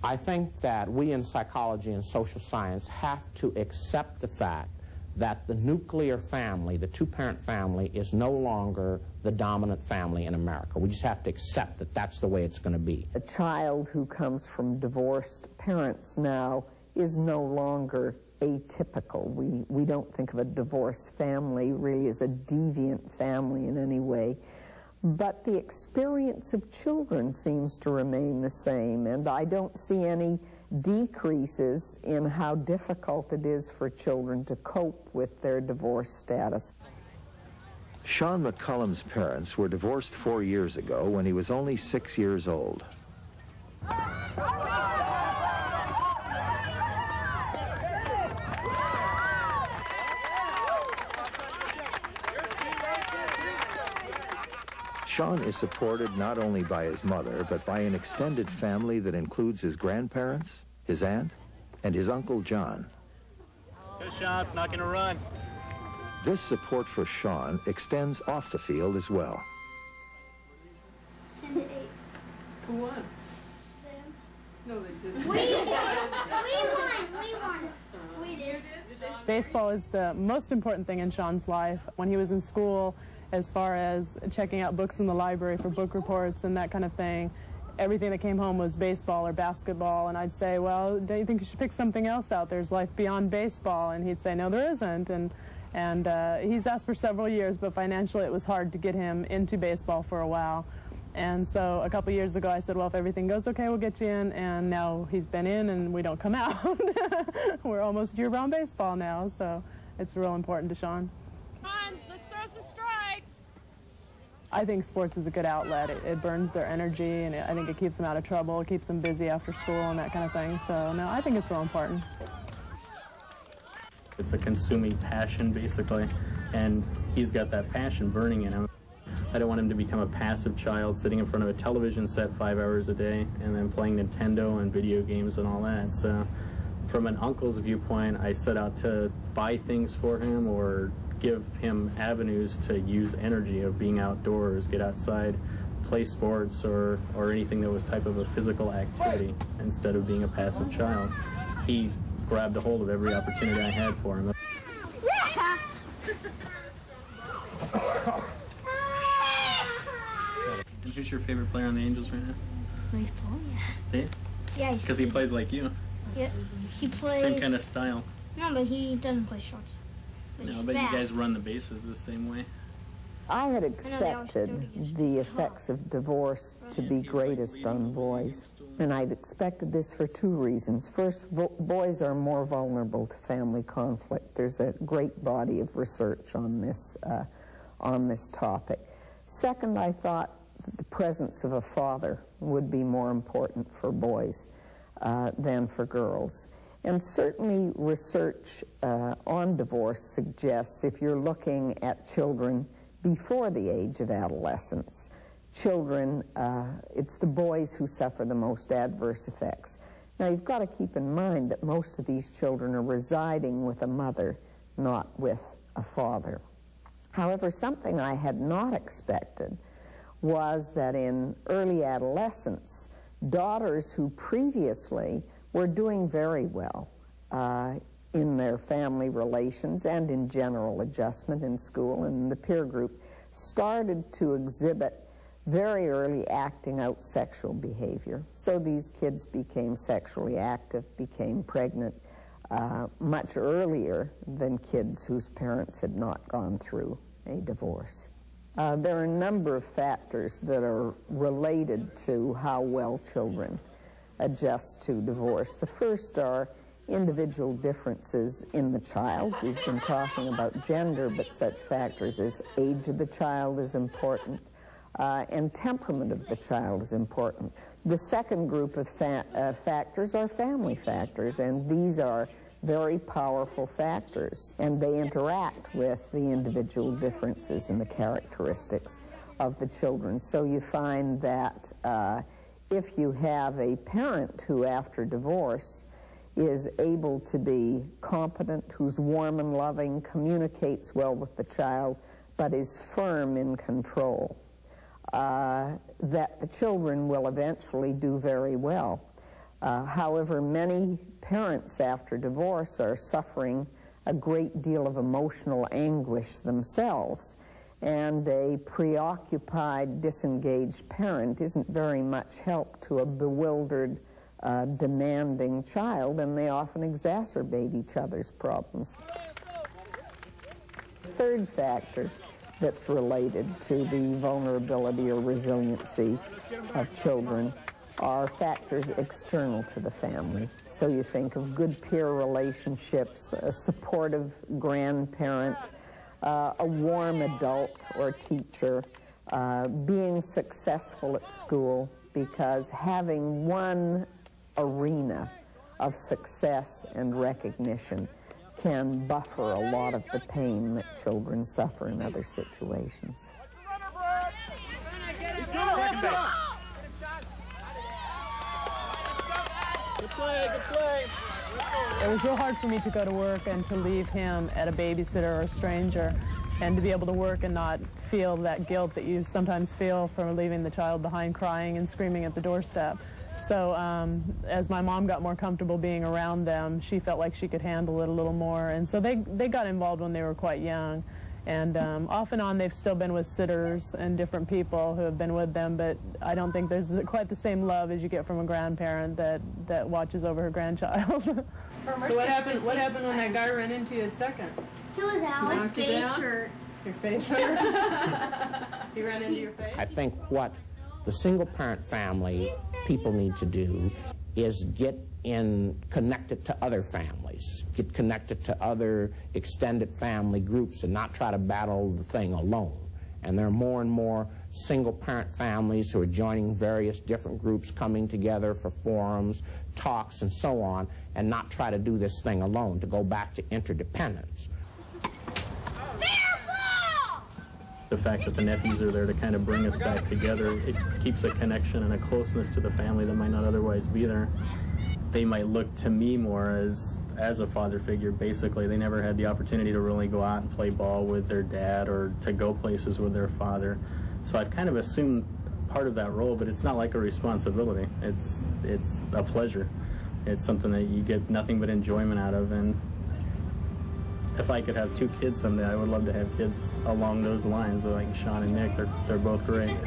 I think that we in psychology and social science have to accept the fact that the nuclear family, the two-parent family, is no longer the dominant family in America. We just have to accept that that's the way it's going to be. A child who comes from divorced parents now is no longer atypical. We don't think of a divorced family really as a deviant family in any way. But the experience of children seems to remain the same, and I don't see any decreases in how difficult it is for children to cope with their divorce status. Sean McCullum's parents were divorced 4 years ago when he was only 6 years old. Sean is supported not only by his mother, but by an extended family that includes his grandparents, his aunt, and his Uncle John. Good shot, it's not going to run. This support for Sean extends off the field as well. 10 to 8. Who won? Them. No, they didn't. We won. We did. Baseball is the most important thing in Sean's life. When he was in school, as far as checking out books in the library for book reports and that kind of thing, everything that came home was baseball or basketball, and I'd say, well, don't you think you should pick something else out? There's life beyond baseball. And he'd say, no, there isn't. And he's asked for several years, but financially it was hard to get him into baseball for a while. And so a couple years ago I said, well, if everything goes okay, we'll get you in. And now he's been in and we don't come out. We're almost year-round baseball now, so it's real important to Sean. Come on, let's throw some strikes. I think sports is a good outlet. It burns their energy, and I think it keeps them out of trouble. It keeps them busy after school and that kind of thing. So, no, I think it's real important. It's a consuming passion, basically, and he's got that passion burning in him. I don't want him to become a passive child sitting in front of a television set 5 hours a day and then playing Nintendo and video games and all that. So from an uncle's viewpoint, I set out to buy things for him or give him avenues to use energy of being outdoors, get outside, play sports or anything that was type of a physical activity instead of being a passive child. He grabbed a hold of every opportunity I had for him. Yeah. And who's your favorite player on the Angels right now? Baseball, yeah. Dave? Yeah, Because he plays like you. Yeah, he plays... Same kind of style. No, but he doesn't play shorts. But No, but you guys run the bases the same way. I had expected the effects of divorce to be greatest on boys, and I'd expected this for two reasons. First, boys are more vulnerable to family conflict. There's a great body of research on this topic. Second, I thought the presence of a father would be more important for boys than for girls. And certainly research on divorce suggests if you're looking at children before the age of adolescence, children, it's the boys who suffer the most adverse effects. Now, you've got to keep in mind that most of these children are residing with a mother, not with a father. However, something I had not expected was that in early adolescence, daughters who previously were doing very well in their family relations and in general adjustment in school and in the peer group started to exhibit very early acting out sexual behavior. So these kids became sexually active, became pregnant much earlier than kids whose parents had not gone through a divorce. There are a number of factors that are related to how well children adjust to divorce. The first are individual differences in the child. We've been talking about gender, but such factors as age of the child is important, and temperament of the child is important. The second group of factors are family factors, and these are very powerful factors, and they interact with the individual differences in the characteristics of the children. So you find that if you have a parent who, after divorce, is able to be competent, who's warm and loving, communicates well with the child, but is firm in control, that the children will eventually do very well. However, many parents after divorce are suffering a great deal of emotional anguish themselves, and a preoccupied, disengaged parent isn't very much help to a bewildered, demanding child, and they often exacerbate each other's problems. The third factor that's related to the vulnerability or resiliency of children are factors external to the family. So you think of good peer relationships, a supportive grandparent, a warm adult or teacher, being successful at school, because having one arena of success and recognition can buffer a lot of the pain that children suffer in other situations. Good play, good play. It was real hard for me to go to work and to leave him at a babysitter or a stranger, and to be able to work and not feel that guilt that you sometimes feel from leaving the child behind crying and screaming at the doorstep. So as my mom got more comfortable being around them, she felt like she could handle it a little more. And so they got involved when they were quite young. And off and on, they've still been with sitters and different people who have been with them, but I don't think there's quite the same love as you get from a grandparent that watches over her grandchild. So what happened when that guy ran into you at second? He was out. My face hurt. Your face hurt? He ran into your face? I think what the single-parent family people need to do is get connected to other families, get connected to other extended family groups, and not try to battle the thing alone. And there are more and more single-parent families who are joining various different groups, coming together for forums, talks, and so on, and not try to do this thing alone, to go back to interdependence. The fact that the nephews are there to kind of bring us back together, it keeps a connection and a closeness to the family that might not otherwise be there. They might look to me more as a father figure, basically. They never had the opportunity to really go out and play ball with their dad or to go places with their father. So I've kind of assumed part of that role, but it's not like a responsibility. It's a pleasure. It's something that you get nothing but enjoyment out of. And if I could have 2 kids someday, I would love to have kids along those lines, like Sean and Nick. They're both great.